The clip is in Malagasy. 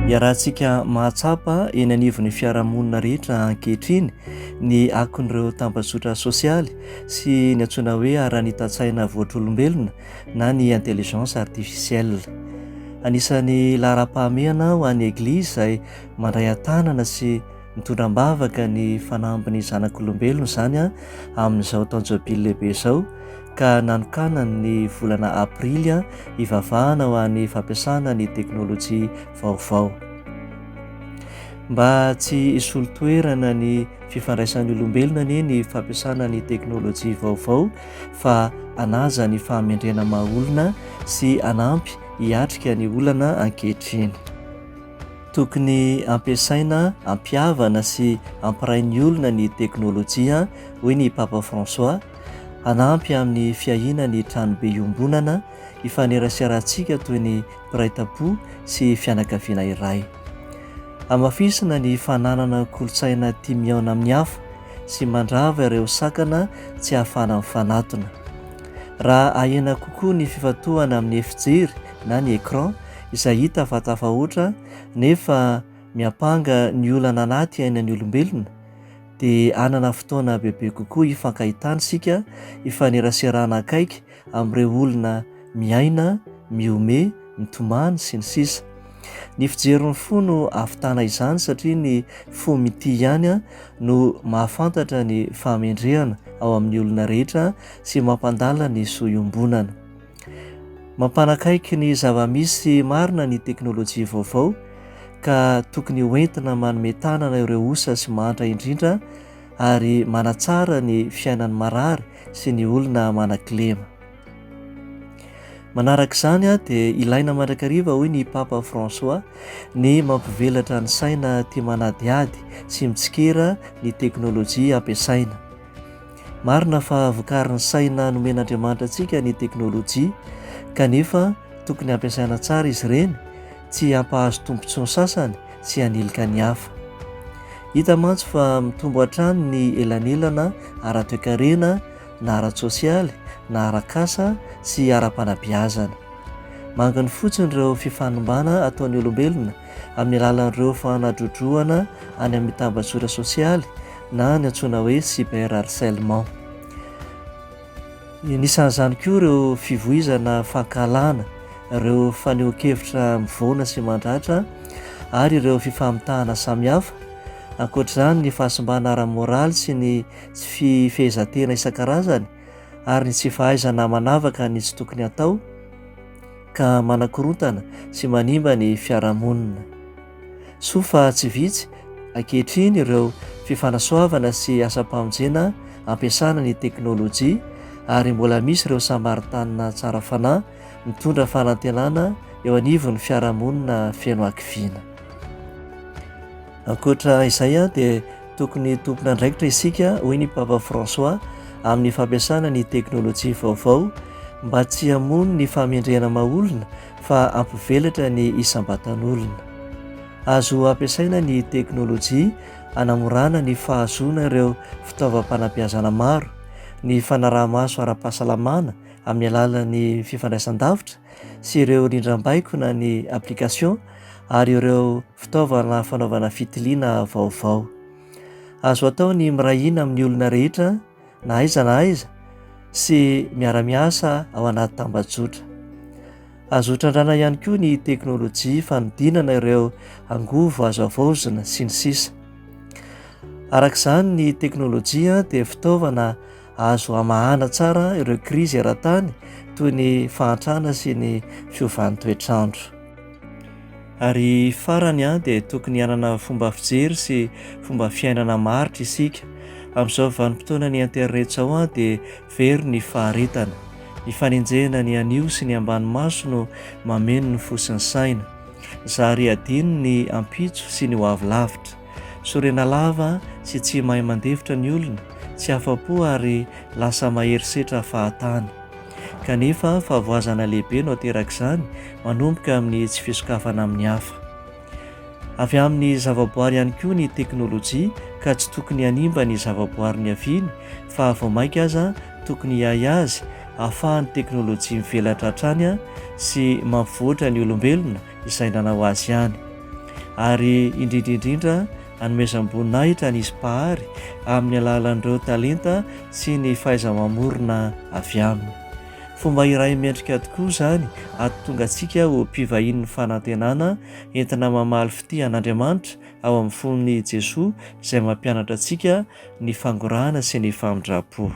Iarahantsika mahatsapa eny anivon'ny fiarahamonina rehetra ankehitriny ny akon'ireo tambazotra sosialy sy ny antsoina hoe ara-nitatsaina voatr'olombelona na ny intelligence artificielle. Anisan'ny lahara-pahamehana ho an'ny eglizy izay mandray an-tanana sy mitondram-bavaka ny fanampiny zanak'olombelona izany amin'izao taonjobily lehibe izao, ka nanokanany ny volana aprily hivavahana ho an'ny fampiasana ny teknôlôjia vaovao. Mba tsy hisolo toerana ny fifandraisan'ny olombelona ny fampiasana ny teknôlôjia vaovao, fa hanaja ny fahamendrena maha-olona sy hanampy hiatrika ny olana ankehitriny. Tokony ampiasaina, ampihavana sy ampiray ny olona ny teknôlôjia, hoy ny Papa François, hanampy amin'ny fiahiana ny tranobe iombonana, hifaneraserahantsika toy ny piraitam-po sy fianakaviana iray. Hamafisina ny fananana kolotsaina tia miaona amin'ny hafa sy mandrava ireo sakana tsy ahafahana mifanatona. Raha ahena kokoa ny fifantohana amin'ny efijery na ny écran izay hita fa tafahoatra nefa miampanga ny olana anaty ainan'ny olombelona, dia anana fotoana bebe kokoa hifankahitana isika, hifaneraserana akaiky amin'ireo olona miaina, miome, mitomany sy ny sisa. Ny fijerin'ny fo no ahavitana izany satria ny fo mity ihany no mahafantatra ny fahamendrehana ao amin'ny olona rehetra sy mampandala ny soa iombonana. Mampanakaiky ny zava-misy marina ny teknôlôjia vaovao, ka tokony hoentina manome tanana ireo osa sy mahantra indrindra ary manatsara ny fiainan'ny marary sy ny olona manan-kilema. Manaraka izany dia ilaina mandrakariva, hoy ny Papa François, ny mampivelatra ny saina tia manadiady sy mitsikera ny teknôlôjia ampiasaina. Marina fa vokarin'ny saina nomen'Andriamanitra antsika ny teknôlôjia, kanefa tokony ampiasaina tsara izy ireny, tsy hampahazo tombontsoa sasany sy hanilika ny hafa. Hita mantsy fa mitombo hatrany ny elanelana ara-toekarena na ara-tsosialy na ara-kasa sy ara-panabeazana. Mangany fotsiny ireo fifanombana ataon'ny olombelona amin'ny alalan'ireo fanadrodroana any amin'ny tambazotra sosialy na ny antsoina hoe cyberharcèlement. Nisan'izany koa ireo fivoizana fankalana, ireo faneho-kevitra mivoana sy mandratra ary ireo fifamitahana samihafa. Ankoatr'izany ny fahasimbana ara-moraly sy ny tsy fifehezantena isan-karazany ary ny tsy fahaizana manavaka ny tsy tokony atao, ka manakorontana sy manimba ny fiarahamonina. Soa fa tsy vitsy ankehitriny ireo fifanasoavana sy asa-pamonjena ampiasana ny teknôlôjia, ary mbola misy ireo samaritanina tsara fanahy mitondra fanantenana eo anivon'ny fiarahamonina feno ankiviana. Ankoatra izay dia tokony tompona andraikitra isika, hoy ny Papa François, amin'ny fampiasana ny teknôlôjia vaovao mba tsy hamono ny fahamendrehana maha-olona fa ampivelatra ny isam-batan'olona. Azo ampiasaina ny teknôlôjia hanamorana ny fahazoana ireo fitaovam-panabeazana maro, ny fanaraha-maso ara-pahasalamana amin'ny alalan'ny fifandraisan-davitra sy ireo rindram-baikona ny application ary ireo fitaovana fanaovana fitiliana vaovao. Azo atao ny mirahina amin'ny olona rehetra na aiza na aiza sy miara-miasa ao anaty tambajotra. Azo trandrana ihany koa ny teknôlôjia fanodinana ireo angovo azo avaozina sy ny sisa. Arak'izany ny teknôlôjia dia fitaovana azo hamahana tsara ireo krizy ara-tany toy ny fahantrana sy ny fiovan'ny toetrandro. Ary farany dia tokony hanana fomba fijery sy fomba fiainana maritra isika. Amin'izao vanim-potoana ny internet izao dia very ny faharetana, ny fanenjehana ny anio sy ny ambanimaso no mameno ny fosiny saina, zary adino ny ampitso sy ny hoavy lavitra, sorena lava sy tsy mahay mandevitra ny olona, tsy afa-po ary lasa maherisetra fahatany. Kanefa fahavoazana lehibe no aterak'izany manomboka amin'ny tsy fisokafana amin'ny hafa. Avy amin'ny zavaboary ihany koa ny teknôlôjia, ka tsy tokony hanimba ny zavaboary ny haviany, fa vao mainka aza tokony hiay azy ahafahan'ny teknôlôjia mivelatra hatrany sy mampivoatra ny olombelona izay nanao azy ihany. ary indrindraindrindra anomezam-boninahitra ny izy pahary amin'ny alalan'ireo talenta sy ny fahaiza-mamorona avy aminy. Fomba iray miendrika tokoa izany ahatonga antsika ho mpivahiny ny fanantenana entina mamaly fitian'Andriamanitra ao amin'ny fon'ny Jesoa izay mampianatra antsika ny fangorahana sy ny famindrapo.